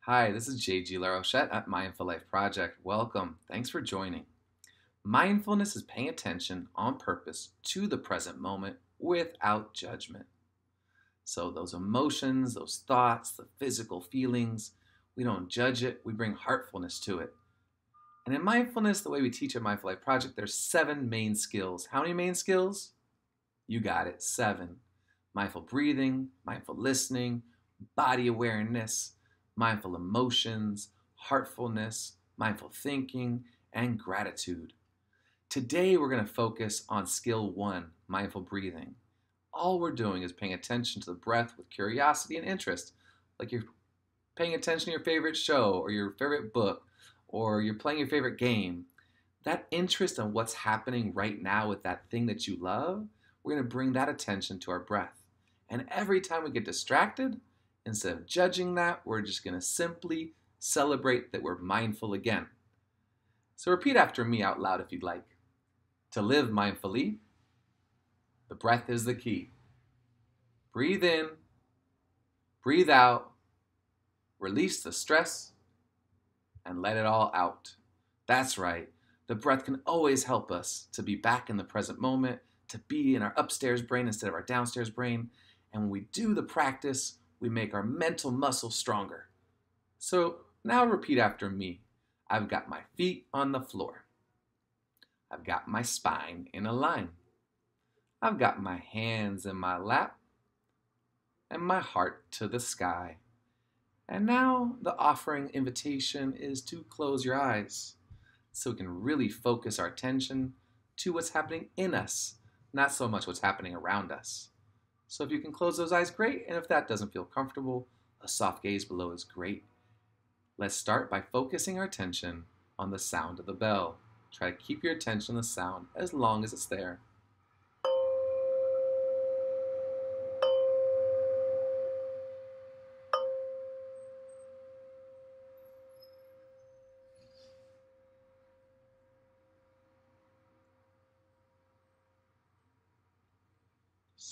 Hi, this is JG LaRochette at Mindful Life Project. Welcome. Thanks for joining. Mindfulness is paying attention on purpose to the present moment without judgment. So, those emotions, those thoughts, the physical feelings, we don't judge it, we bring heartfulness to it. And in mindfulness, the way we teach at Mindful Life Project, there's 7 main skills. How many main skills? You got it, 7. Mindful breathing, mindful listening, body awareness, mindful emotions, heartfulness, mindful thinking, and gratitude. Today, we're going to focus on skill 1, mindful breathing. All we're doing is paying attention to the breath with curiosity and interest, like you're paying attention to your favorite show or your favorite book or you're playing your favorite game. That interest in what's happening right now with that thing that you love, we're going to bring that attention to our breath. And every time we get distracted, instead of judging that, we're just going to simply celebrate that we're mindful again. So repeat after me out loud if you'd like. To live mindfully, the breath is the key. Breathe in, breathe out, release the stress, and let it all out. That's right. The breath can always help us to be back in the present moment, to be in our upstairs brain instead of our downstairs brain. And when we do the practice, we make our mental muscles stronger. So now repeat after me. I've got my feet on the floor. I've got my spine in a line. I've got my hands in my lap and my heart to the sky. And now the offering invitation is to close your eyes so we can really focus our attention to what's happening in us, not so much what's happening around us. So if you can close those eyes, great. And if that doesn't feel comfortable, a soft gaze below is great. Let's start by focusing our attention on the sound of the bell. Try to keep your attention on the sound as long as it's there.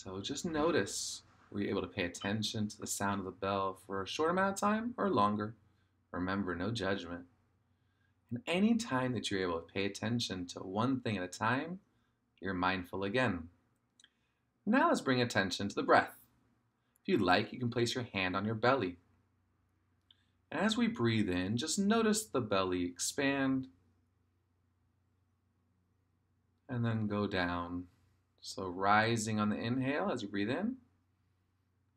So just notice, were you able to pay attention to the sound of the bell for a short amount of time or longer? Remember, no judgment. And any time that you're able to pay attention to one thing at a time, you're mindful again. Now let's bring attention to the breath. If you'd like, you can place your hand on your belly. And as we breathe in, just notice the belly expand and then go down. So rising on the inhale as you breathe in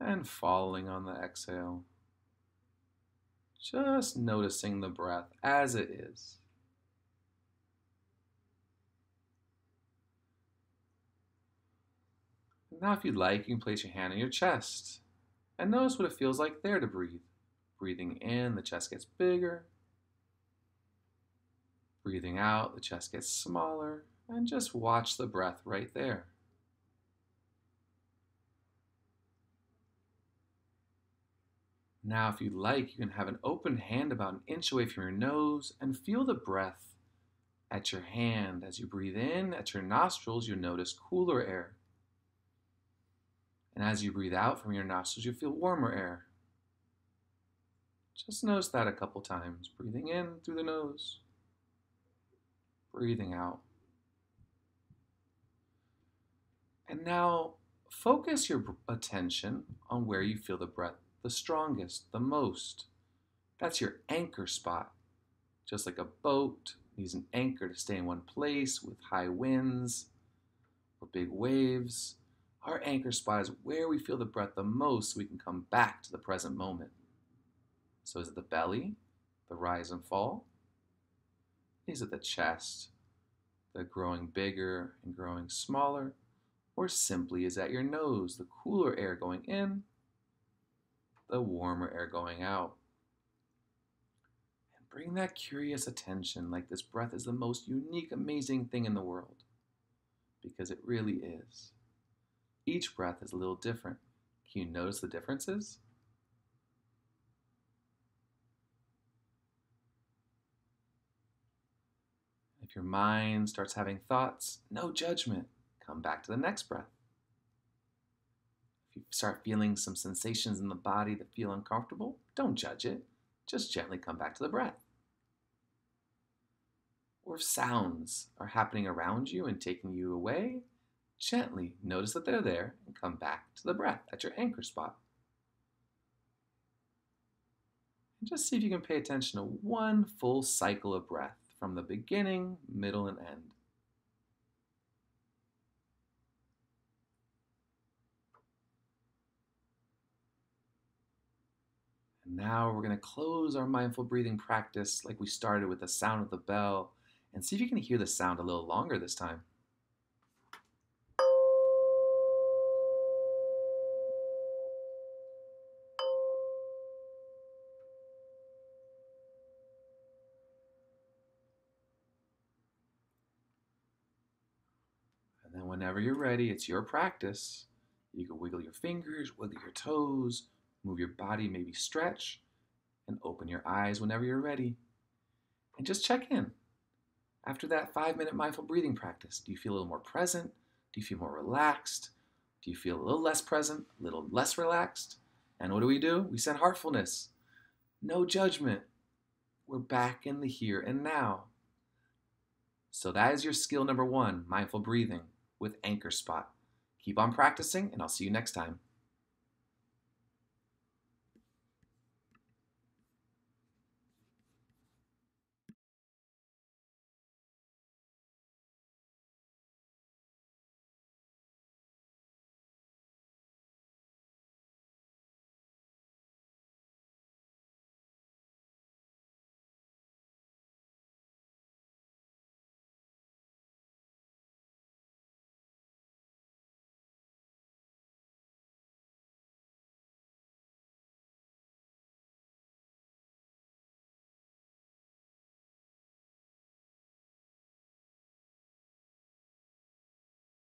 and falling on the exhale. Just noticing the breath as it is. Now if you'd like, you can place your hand on your chest and notice what it feels like there to breathe. Breathing in, the chest gets bigger. Breathing out, the chest gets smaller. And just watch the breath right there. Now, if you'd like, you can have an open hand about an inch away from your nose and feel the breath at your hand. As you breathe in, at your nostrils, you'll notice cooler air. And as you breathe out from your nostrils, you feel warmer air. Just notice that a couple times. Breathing in through the nose, breathing out. And now focus your attention on where you feel the breath the strongest, the most. That's your anchor spot. Just like a boat needs an anchor to stay in one place with high winds or big waves, our anchor spot is where we feel the breath the most so we can come back to the present moment. So is it the belly, the rise and fall? Is it the chest, the growing bigger and growing smaller? Or simply is that your nose, the cooler air going in, the warmer air going out? And bring that curious attention like this breath is the most unique, amazing thing in the world. Because it really is. Each breath is a little different. Can you notice the differences? If your mind starts having thoughts, no judgment. Come back to the next breath. If you start feeling some sensations in the body that feel uncomfortable, don't judge it. just gently come back to the breath. Or if sounds are happening around you and taking you away, gently notice that they're there and come back to the breath at your anchor spot. And just see if you can pay attention to one full cycle of breath from the beginning, middle, and end. And now we're going to close our mindful breathing practice like we started with the sound of the bell, and see if you can hear the sound a little longer this time. And then whenever you're ready, it's your practice. You can wiggle your fingers, wiggle your toes, move your body, maybe stretch, and open your eyes whenever you're ready. And just check in. After that 5-minute mindful breathing practice, do you feel a little more present? Do you feel more relaxed? Do you feel a little less present, a little less relaxed? And what do? We send heartfulness. No judgment. We're back in the here and now. So that is your skill number 1, mindful breathing with Anchor Spot. Keep on practicing, and I'll see you next time.